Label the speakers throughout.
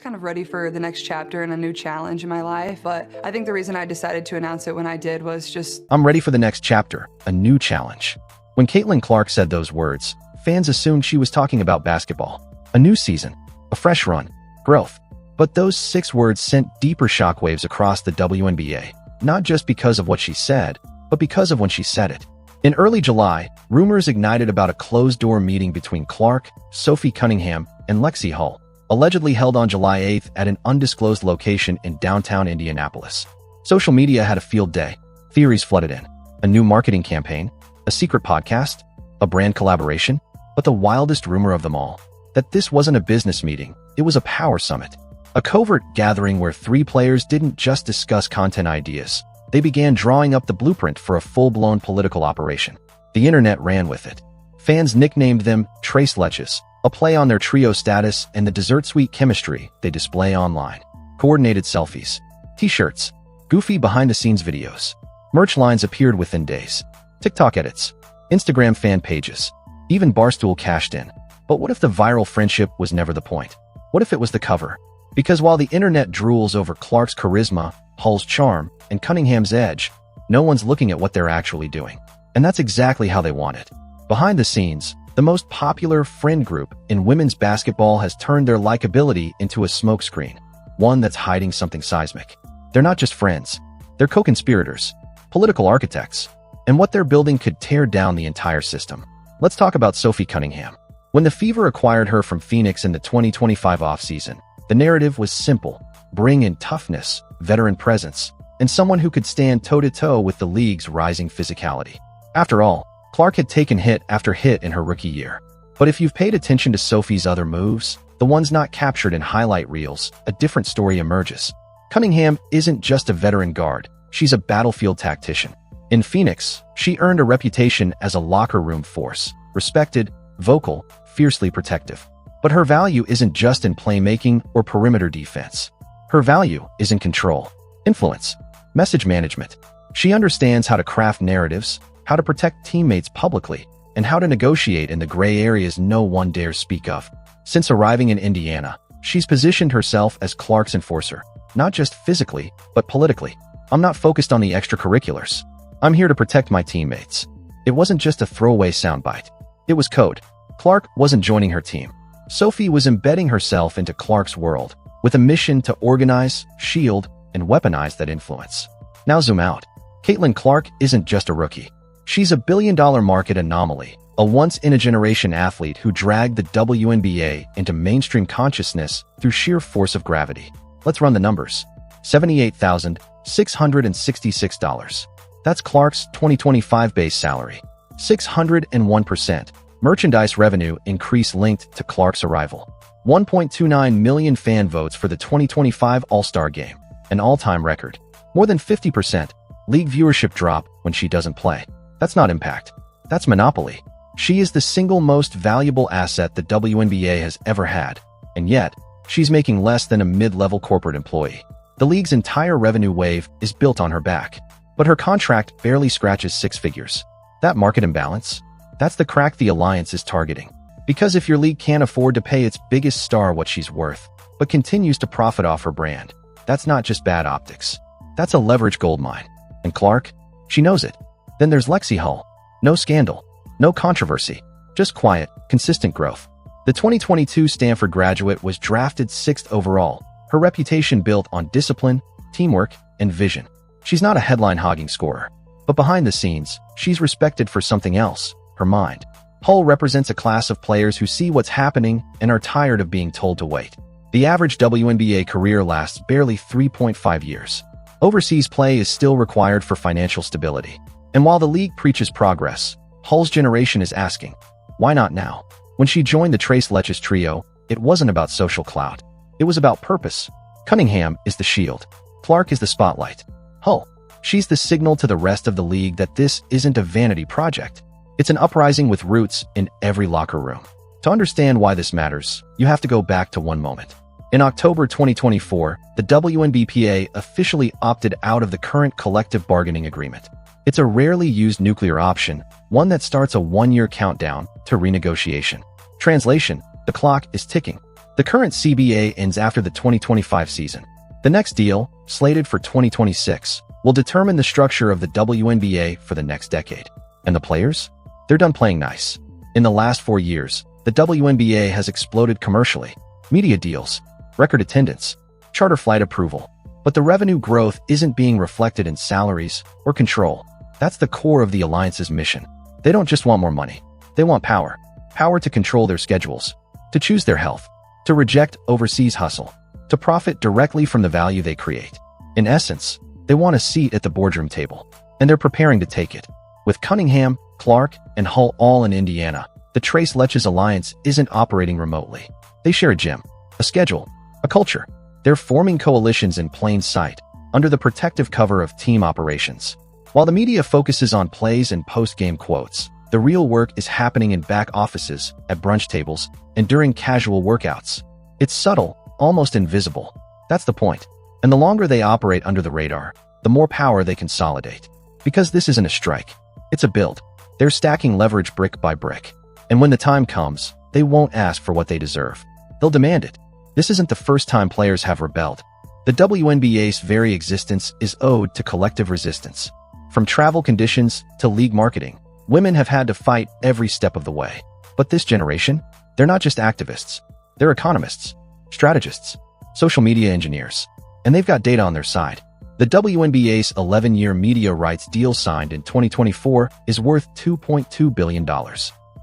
Speaker 1: Kind of ready for the next chapter and a new challenge in my life, but I think the reason I decided to announce it when I did was just...
Speaker 2: I'm ready for the next chapter, a new challenge. When Caitlin Clark said those words, fans assumed she was talking about basketball. A new season, a fresh run, growth. But those 6 words sent deeper shockwaves across the WNBA, not just because of what she said, but because of when she said it. In early July, rumors ignited about a closed-door meeting between Clark, Sophie Cunningham, and Lexi Hull, allegedly held on July 8th at an undisclosed location in downtown Indianapolis. Social media had a field day. Theories flooded in. A new marketing campaign, a secret podcast, a brand collaboration, but the wildest rumor of them all, that this wasn't a business meeting, it was a power summit. A covert gathering where 3 players didn't just discuss content ideas. They began drawing up the blueprint for a full-blown political operation. The internet ran with it. Fans nicknamed them Trace Leches, a play on their trio status and the dessert-sweet chemistry they display online. Coordinated selfies, t-shirts, goofy behind-the-scenes videos. Merch lines appeared within days. TikTok edits, Instagram fan pages, even Barstool cashed in. But what if the viral friendship was never the point? What if it was the cover? Because while the internet drools over Clark's charisma, Hull's charm, and Cunningham's edge, no one's looking at what they're actually doing. And that's exactly how they want it. Behind the scenes, the most popular friend group in women's basketball has turned their likability into a smokescreen, one that's hiding something seismic. They're not just friends, they're co-conspirators, political architects, and what they're building could tear down the entire system. Let's talk about Sophie Cunningham. When the Fever acquired her from Phoenix in the 2025 offseason, the narrative was simple: bring in toughness, veteran presence, and someone who could stand toe-to-toe with the league's rising physicality. After all, Clark had taken hit after hit in her rookie year. But if you've paid attention to Sophie's other moves, the ones not captured in highlight reels, a different story emerges. Cunningham isn't just a veteran guard, she's a battlefield tactician. In Phoenix, she earned a reputation as a locker room force, respected, vocal, fiercely protective. But her value isn't just in playmaking or perimeter defense. Her value is in control, influence, message management. She understands how to craft narratives, how to protect teammates publicly, and how to negotiate in the gray areas no one dares speak of. Since arriving in Indiana, she's positioned herself as Clark's enforcer, not just physically, but politically. I'm not focused on the extracurriculars. I'm here to protect my teammates. It wasn't just a throwaway soundbite. It was code. Clark wasn't joining her team. Sophie was embedding herself into Clark's world, with a mission to organize, shield, and weaponize that influence. Now zoom out. Caitlin Clark isn't just a rookie. She's a billion-dollar market anomaly, a once-in-a-generation athlete who dragged the WNBA into mainstream consciousness through sheer force of gravity. Let's run the numbers. $78,666. That's Clark's 2025 base salary. 601%. Merchandise revenue increase linked to Clark's arrival. 1.29 million fan votes for the 2025 All-Star Game, an all-time record. More than 50%. League viewership drop when she doesn't play. That's not impact. That's monopoly. She is the single most valuable asset the WNBA has ever had. And yet, she's making less than a mid-level corporate employee. The league's entire revenue wave is built on her back. But her contract barely scratches 6 figures. That market imbalance? That's the crack the alliance is targeting. Because if your league can't afford to pay its biggest star what she's worth, but continues to profit off her brand, that's not just bad optics. That's a leverage goldmine. And Clark? She knows it. Then there's Lexi Hull. No scandal. No controversy. Just quiet, consistent growth. The 2022 Stanford graduate was drafted 6th overall. Her reputation built on discipline, teamwork, and vision. She's not a headline-hogging scorer. But behind the scenes, she's respected for something else. Her mind. Hull represents a class of players who see what's happening and are tired of being told to wait. The average WNBA career lasts barely 3.5 years. Overseas play is still required for financial stability. And while the league preaches progress, Hull's generation is asking, why not now? When she joined the Trace Leches trio, it wasn't about social clout. It was about purpose. Cunningham is the shield. Clark is the spotlight. Hull, she's the signal to the rest of the league that this isn't a vanity project. It's an uprising with roots in every locker room. To understand why this matters, you have to go back to one moment. In October 2024, the WNBA officially opted out of the current collective bargaining agreement. It's a rarely used nuclear option, one that starts a 1-year countdown to renegotiation. Translation: the clock is ticking. The current CBA ends after the 2025 season. The next deal, slated for 2026, will determine the structure of the WNBA for the next decade. And the players? They're done playing nice. In the last 4 years, the WNBA has exploded commercially. Media deals, record attendance, charter flight approval. But the revenue growth isn't being reflected in salaries or control. That's the core of the Alliance's mission. They don't just want more money. They want power. Power to control their schedules, to choose their health, to reject overseas hustle, to profit directly from the value they create. In essence, they want a seat at the boardroom table, and they're preparing to take it. With Cunningham, Clark, and Hull all in Indiana, the Trace Leches Alliance isn't operating remotely. They share a gym, a schedule, a culture. They're forming coalitions in plain sight, under the protective cover of team operations. While the media focuses on plays and post-game quotes, the real work is happening in back offices, at brunch tables, and during casual workouts. It's subtle, almost invisible. That's the point. And the longer they operate under the radar, the more power they consolidate. Because this isn't a strike. It's a build. They're stacking leverage brick by brick. And when the time comes, they won't ask for what they deserve. They'll demand it. This isn't the first time players have rebelled. The WNBA's very existence is owed to collective resistance. From travel conditions to league marketing, women have had to fight every step of the way. But this generation, they're not just activists. They're economists, strategists, social media engineers. And they've got data on their side. The WNBA's 11-year media rights deal signed in 2024 is worth $2.2 billion.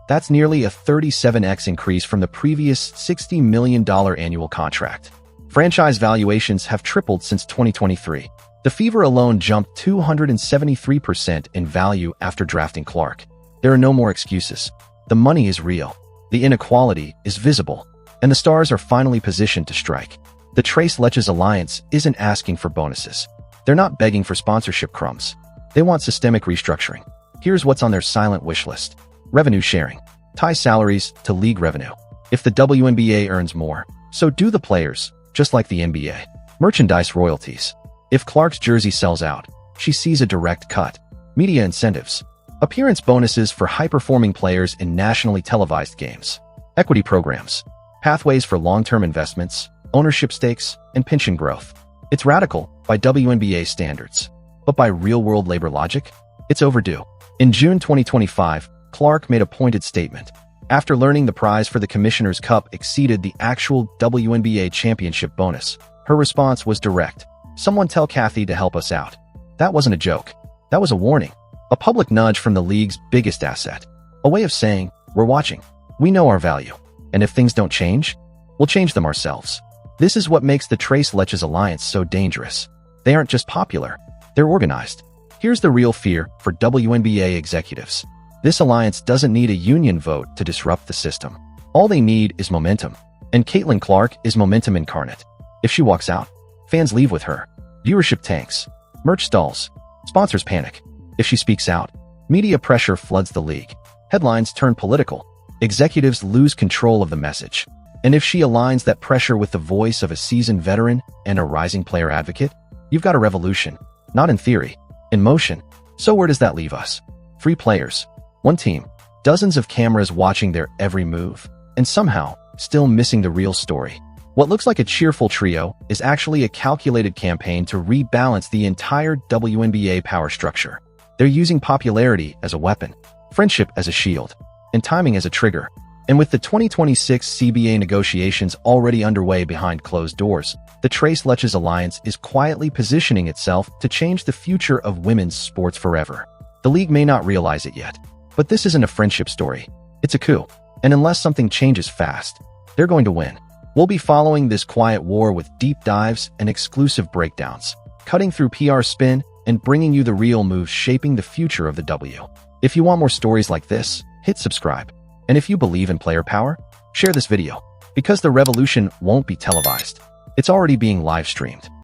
Speaker 2: That's nearly a 37x increase from the previous $60 million annual contract. Franchise valuations have tripled since 2023. The Fever alone jumped 273% in value after drafting Clark. There are no more excuses. The money is real. The inequality is visible. And the stars are finally positioned to strike. The Trace Leches Alliance isn't asking for bonuses. They're not begging for sponsorship crumbs. They want systemic restructuring. Here's what's on their silent wish list. Revenue sharing. Tie salaries to league revenue. If the WNBA earns more, so do the players, just like the NBA. Merchandise royalties. If Clark's jersey sells out, she sees a direct cut. Media incentives. Appearance bonuses for high-performing players in nationally televised games. Equity programs. Pathways for long-term investments, ownership stakes, and pension growth. It's radical by WNBA standards. But by real-world labor logic, it's overdue. In June 2025, Clark made a pointed statement. After learning the prize for the Commissioner's Cup exceeded the actual WNBA championship bonus, her response was direct. Someone tell Kathy to help us out. That wasn't a joke. That was a warning. A public nudge from the league's biggest asset. A way of saying, we're watching. We know our value. And if things don't change, we'll change them ourselves. This is what makes the Trace Leches Alliance so dangerous. They aren't just popular. They're organized. Here's the real fear for WNBA executives. This alliance doesn't need a union vote to disrupt the system. All they need is momentum. And Caitlin Clark is momentum incarnate. If she walks out, fans leave with her. Viewership tanks. Merch stalls. Sponsors panic. If she speaks out, media pressure floods the league. Headlines turn political. Executives lose control of the message. And if she aligns that pressure with the voice of a seasoned veteran and a rising player advocate, you've got a revolution. Not in theory, in motion. So where does that leave us? 3 players. 1 team. Dozens of cameras watching their every move. And somehow, still missing the real story. What looks like a cheerful trio is actually a calculated campaign to rebalance the entire WNBA power structure. They're using popularity as a weapon, friendship as a shield, and timing as a trigger. And with the 2026 CBA negotiations already underway behind closed doors, the Trace Leches Alliance is quietly positioning itself to change the future of women's sports forever. The league may not realize it yet, but this isn't a friendship story. It's a coup. And unless something changes fast, they're going to win. We'll be following this quiet war with deep dives and exclusive breakdowns, cutting through PR spin and bringing you the real moves shaping the future of the W. If you want more stories like this, hit subscribe. And if you believe in player power, share this video. Because the revolution won't be televised. It's already being live streamed.